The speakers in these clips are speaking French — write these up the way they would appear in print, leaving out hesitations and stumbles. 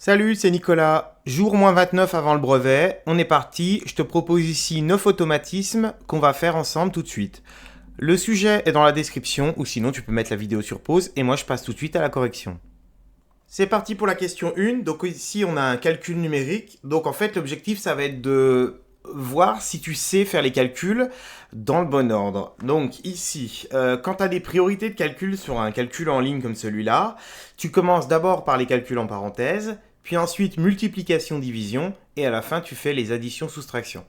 Salut, c'est Nicolas. Jour moins 29 avant le brevet. On est parti. Je te propose ici 9 automatismes qu'on va faire ensemble tout de suite. Le sujet est dans la description ou sinon tu peux mettre la vidéo sur pause et moi je passe tout de suite à la correction. C'est parti pour la question 1. Donc ici on a un calcul numérique. Donc en fait l'objectif ça va être de voir si tu sais faire les calculs dans le bon ordre. Donc ici, quand tu as des priorités de calcul sur un calcul en ligne comme celui-là, tu commences d'abord par les calculs en parenthèse, puis ensuite multiplication-division, et à la fin tu fais les additions-soustractions.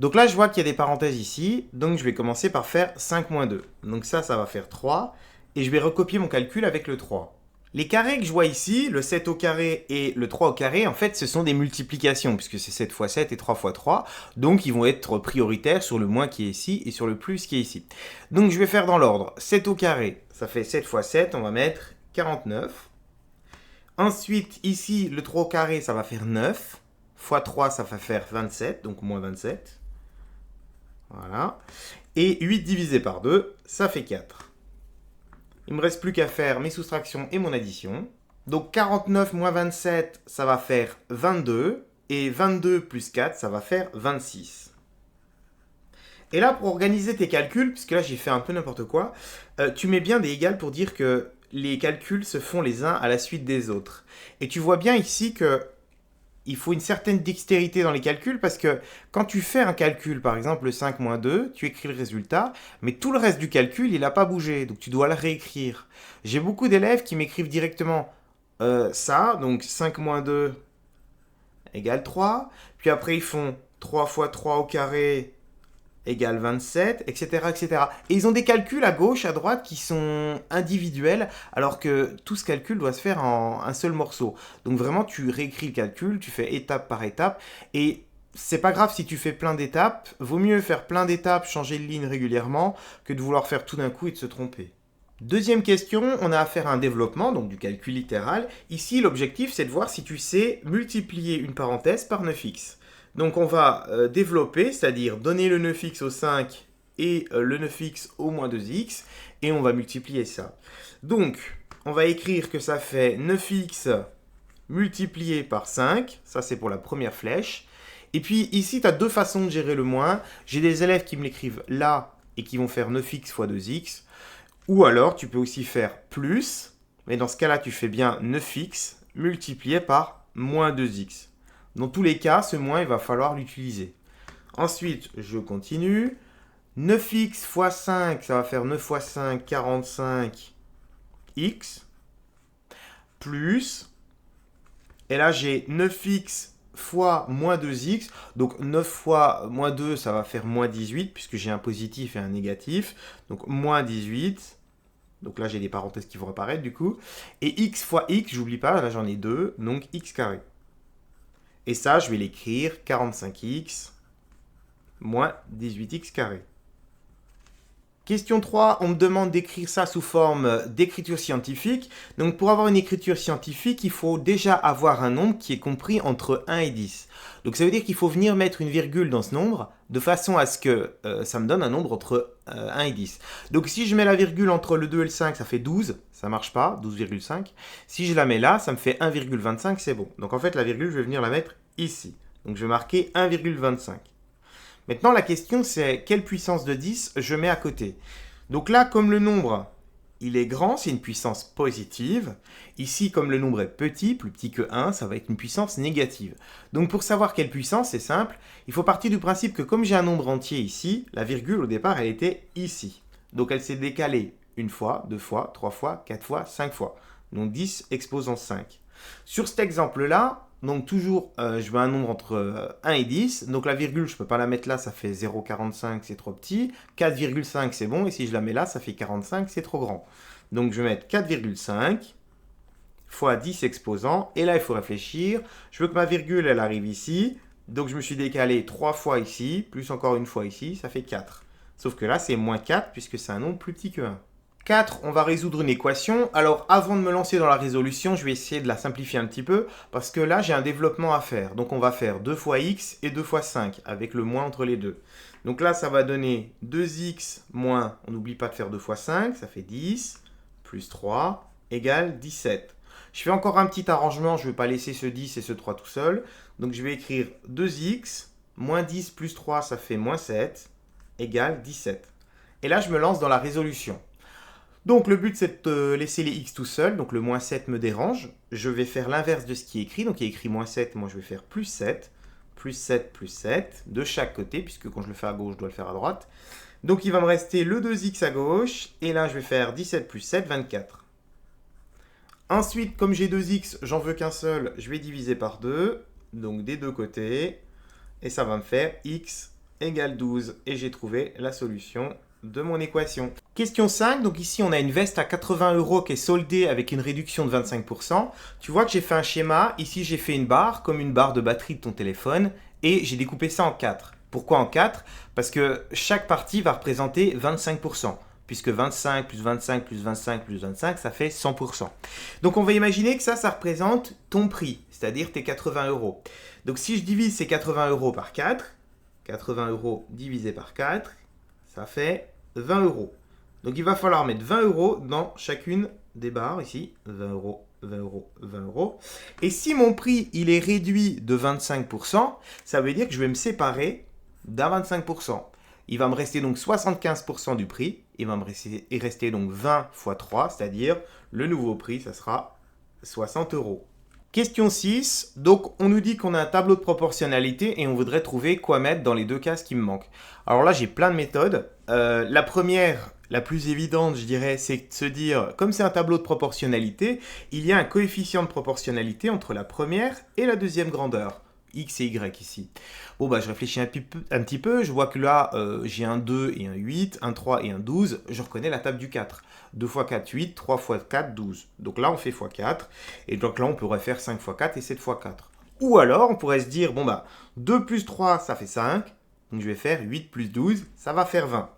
Donc là je vois qu'il y a des parenthèses ici, donc je vais commencer par faire 5 moins 2. Donc ça va faire 3, et je vais recopier mon calcul avec le 3. Les carrés que je vois ici, le 7 au carré et le 3 au carré, en fait, ce sont des multiplications, puisque c'est 7 fois 7 et 3 fois 3. Donc, ils vont être prioritaires sur le moins qui est ici et sur le plus qui est ici. Donc, je vais faire dans l'ordre. 7 au carré, ça fait 7 fois 7, on va mettre 49. Ensuite, ici, le 3 au carré, ça va faire 9. Fois 3, ça va faire 27, donc moins 27. Voilà. Et 8 divisé par 2, ça fait 4. Il ne me reste plus qu'à faire mes soustractions et mon addition. Donc 49 moins 27, ça va faire 22. Et 22 plus 4, ça va faire 26. Et là, pour organiser tes calculs, puisque là j'ai fait un peu n'importe quoi, tu mets bien des égales pour dire que les calculs se font les uns à la suite des autres. Et tu vois bien ici que il faut une certaine dextérité dans les calculs parce que quand tu fais un calcul, par exemple le 5 moins 2, tu écris le résultat, mais tout le reste du calcul, il n'a pas bougé, donc tu dois le réécrire. J'ai beaucoup d'élèves qui m'écrivent directement ça, donc 5 moins 2 égale 3, puis après ils font 3 fois 3 au carré égale 27, etc., etc. Et ils ont des calculs à gauche, à droite qui sont individuels, alors que tout ce calcul doit se faire en un seul morceau. Donc vraiment, tu réécris le calcul, tu fais étape par étape, et c'est pas grave si tu fais plein d'étapes, vaut mieux faire plein d'étapes, changer de ligne régulièrement, que de vouloir faire tout d'un coup et de se tromper. Deuxième question, on a affaire à un développement, donc du calcul littéral. Ici, l'objectif, c'est de voir si tu sais multiplier une parenthèse par 9x. Donc on va développer, c'est-à-dire donner le 9x au 5 et le 9x au moins 2x, et on va multiplier ça. Donc, on va écrire que ça fait 9x multiplié par 5, ça c'est pour la première flèche. Et puis ici, tu as deux façons de gérer le moins. J'ai des élèves qui me l'écrivent là et qui vont faire 9x fois 2x, ou alors tu peux aussi faire plus, mais dans ce cas-là, tu fais bien 9x multiplié par moins 2x. Dans tous les cas, ce moins, il va falloir l'utiliser. Ensuite, je continue. 9x fois 5, ça va faire 9 fois 5, 45x. Plus, et là j'ai 9x fois moins 2x. Donc 9 fois moins 2, ça va faire moins 18, puisque j'ai un positif et un négatif. Donc moins 18. Donc là j'ai des parenthèses qui vont apparaître du coup. Et x fois x, j'oublie pas, là j'en ai 2, donc x carré. Et ça, je vais l'écrire 45x moins 18x carré. Question 3, on me demande d'écrire ça sous forme d'écriture scientifique. Donc pour avoir une écriture scientifique, il faut déjà avoir un nombre qui est compris entre 1 et 10. Donc ça veut dire qu'il faut venir mettre une virgule dans ce nombre de façon à ce que ça me donne un nombre entre 1 et 10. Donc si je mets la virgule entre le 2 et le 5, ça fait 12, ça marche pas, 12,5. Si je la mets là, ça me fait 1,25, c'est bon. Donc en fait la virgule, je vais venir la mettre ici. Donc je vais marquer 1,25. Maintenant, la question, c'est quelle puissance de 10 je mets à côté. Donc là, comme le nombre, il est grand, c'est une puissance positive. Ici, comme le nombre est petit, plus petit que 1, ça va être une puissance négative. Donc pour savoir quelle puissance, c'est simple. Il faut partir du principe que comme j'ai un nombre entier ici, la virgule, au départ, elle était ici. Donc elle s'est décalée une fois, deux fois, trois fois, quatre fois, cinq fois. Donc 10 exposant 5. Sur cet exemple-là, donc toujours, je veux un nombre entre 1 et 10. Donc la virgule, je ne peux pas la mettre là, ça fait 0,45, c'est trop petit. 4,5, c'est bon. Et si je la mets là, ça fait 45, c'est trop grand. Donc je vais mettre 4,5 fois 10 exposants. Et là, il faut réfléchir. Je veux que ma virgule, elle arrive ici. Donc je me suis décalé 3 fois ici, plus encore une fois ici, ça fait 4. Sauf que là, c'est moins 4 puisque c'est un nombre plus petit que 1. 4, on va résoudre une équation. Alors avant de me lancer dans la résolution, je vais essayer de la simplifier un petit peu parce que là j'ai un développement à faire. Donc on va faire 2 fois x et 2 fois 5 avec le moins entre les deux. Donc là ça va donner 2x moins, on n'oublie pas de faire 2 fois 5, ça fait 10, plus 3, égale 17. Je fais encore un petit arrangement, je ne vais pas laisser ce 10 et ce 3 tout seul. Donc je vais écrire 2x, moins 10 plus 3, ça fait moins 7, égale 17. Et là, je me lance dans la résolution. Donc le but, c'est de laisser les x tout seul, donc le moins 7 me dérange. Je vais faire l'inverse de ce qui est écrit, donc il est écrit moins 7, moi je vais faire plus 7, plus 7, plus 7, de chaque côté, puisque quand je le fais à gauche, je dois le faire à droite. Donc il va me rester le 2x à gauche, et là je vais faire 17 plus 7, 24. Ensuite, comme j'ai 2x, j'en veux qu'un seul, je vais diviser par 2, donc des deux côtés, et ça va me faire x égale 12, et j'ai trouvé la solution de mon équation. Question 5, donc ici on a une veste à 80 € qui est soldée avec une réduction de 25%. Tu vois que j'ai fait un schéma, ici j'ai fait une barre, comme une barre de batterie de ton téléphone, et j'ai découpé ça en 4. Pourquoi en 4? Parce que chaque partie va représenter 25%, puisque 25 plus 25 plus 25 plus 25, ça fait 100%. Donc on va imaginer que ça représente ton prix, c'est-à-dire tes 80 €. Donc si je divise ces 80 € par 4, 80 € divisé par 4, ça fait 20 €. Donc il va falloir mettre 20 € dans chacune des barres, ici, 20 €, 20 €, 20 €. Et si mon prix, il est réduit de 25%, ça veut dire que je vais me séparer d'un 25%. Il va me rester donc 75% du prix, il va me rester donc 20 fois 3, c'est-à-dire le nouveau prix, ça sera 60 €. Question 6, donc on nous dit qu'on a un tableau de proportionnalité et on voudrait trouver quoi mettre dans les deux cases qui me manquent. Alors là, j'ai plein de méthodes. La première, la plus évidente, je dirais, c'est de se dire, comme c'est un tableau de proportionnalité, il y a un coefficient de proportionnalité entre la première et la deuxième grandeur. X et Y ici. Bon, bah, je réfléchis un petit peu, je vois que là, j'ai un 2 et un 8, un 3 et un 12, je reconnais la table du 4. 2 fois 4, 8, 3 fois 4, 12. Donc là, on fait x 4, et donc là, on pourrait faire 5 fois 4 et 7 fois 4. Ou alors, on pourrait se dire, bon, bah, 2 plus 3, ça fait 5, donc je vais faire 8 plus 12, ça va faire 20.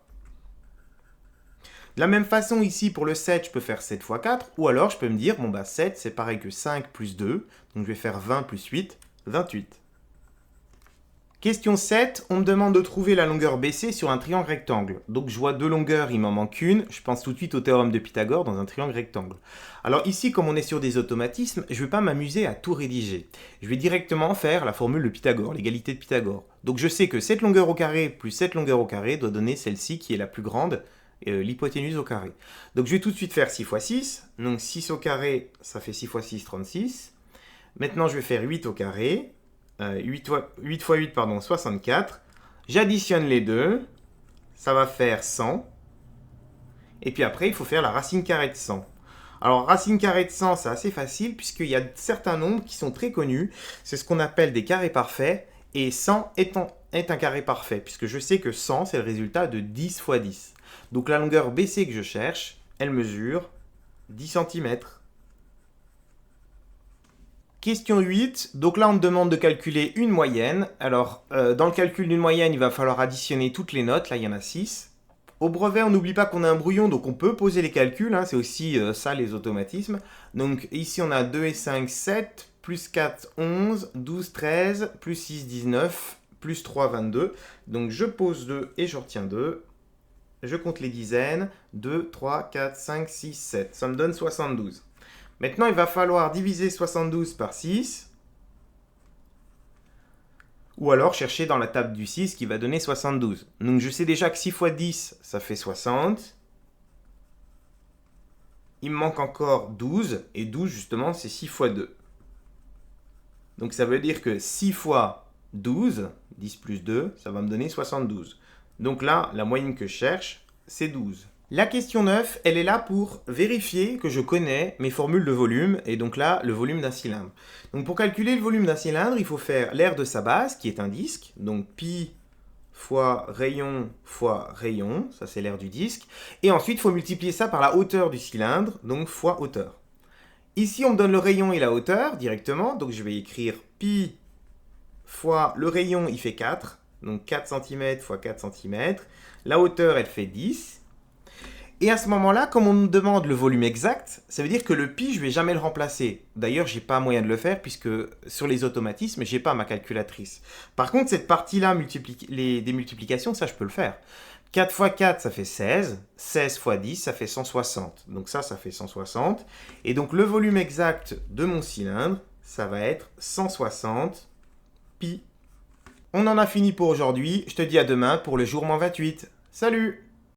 De la même façon, ici, pour le 7, je peux faire 7 fois 4, ou alors, je peux me dire, bon, bah, 7, c'est pareil que 5 plus 2, donc je vais faire 20 plus 8, 28. Question 7, on me demande de trouver la longueur BC sur un triangle rectangle. Donc je vois deux longueurs, il m'en manque une. Je pense tout de suite au théorème de Pythagore dans un triangle rectangle. Alors ici, comme on est sur des automatismes, je ne vais pas m'amuser à tout rédiger. Je vais directement faire la formule de Pythagore, l'égalité de Pythagore. Donc je sais que cette longueur au carré plus cette longueur au carré doit donner celle-ci qui est la plus grande, l'hypoténuse au carré. Donc je vais tout de suite faire 6 fois 6. Donc 6 au carré, ça fait 6 fois 6, 36. Maintenant je vais faire 8 au carré. 8 fois 8, pardon, 64. J'additionne les deux. Ça va faire 100. Et puis après, il faut faire la racine carrée de 100. Alors, racine carrée de 100, c'est assez facile puisqu'il y a certains nombres qui sont très connus. C'est ce qu'on appelle des carrés parfaits. Et 100 est un carré parfait puisque je sais que 100, c'est le résultat de 10 fois 10. Donc, la longueur BC que je cherche, elle mesure 10 cm. Question 8, donc là on me demande de calculer une moyenne. Alors dans le calcul d'une moyenne, il va falloir additionner toutes les notes, là il y en a 6. Au brevet, on n'oublie pas qu'on a un brouillon, donc on peut poser les calculs, hein, c'est aussi ça les automatismes. Donc ici on a 2 et 5, 7, plus 4, 11, 12, 13, plus 6, 19, plus 3, 22. Donc je pose 2 et je retiens 2. Je compte les dizaines, 2, 3, 4, 5, 6, 7, ça me donne 72. Maintenant, il va falloir diviser 72 par 6. Ou alors chercher dans la table du 6 qui va donner 72. Donc je sais déjà que 6 fois 10, ça fait 60. Il me manque encore 12. Et 12, justement, c'est 6 fois 2. Donc ça veut dire que 6 fois 12, 10 plus 2, ça va me donner 72. Donc là, la moyenne que je cherche, c'est 12. La question 9, elle est là pour vérifier que je connais mes formules de volume, et donc là, le volume d'un cylindre. Donc pour calculer le volume d'un cylindre, il faut faire l'aire de sa base, qui est un disque, donc pi fois rayon, ça c'est l'aire du disque, et ensuite il faut multiplier ça par la hauteur du cylindre, donc fois hauteur. Ici, on me donne le rayon et la hauteur directement, donc je vais écrire pi fois le rayon, il fait 4, donc 4 cm fois 4 cm, la hauteur, elle fait 10. Et à ce moment-là, comme on me demande le volume exact, ça veut dire que le pi, je ne vais jamais le remplacer. D'ailleurs, je n'ai pas moyen de le faire puisque sur les automatismes, je n'ai pas ma calculatrice. Par contre, cette partie-là, des multiplications, ça, je peux le faire. 4 fois 4, ça fait 16. 16 fois 10, ça fait 160. Donc ça fait 160. Et donc le volume exact de mon cylindre, ça va être 160 pi. On en a fini pour aujourd'hui. Je te dis à demain pour le jour -28. Salut!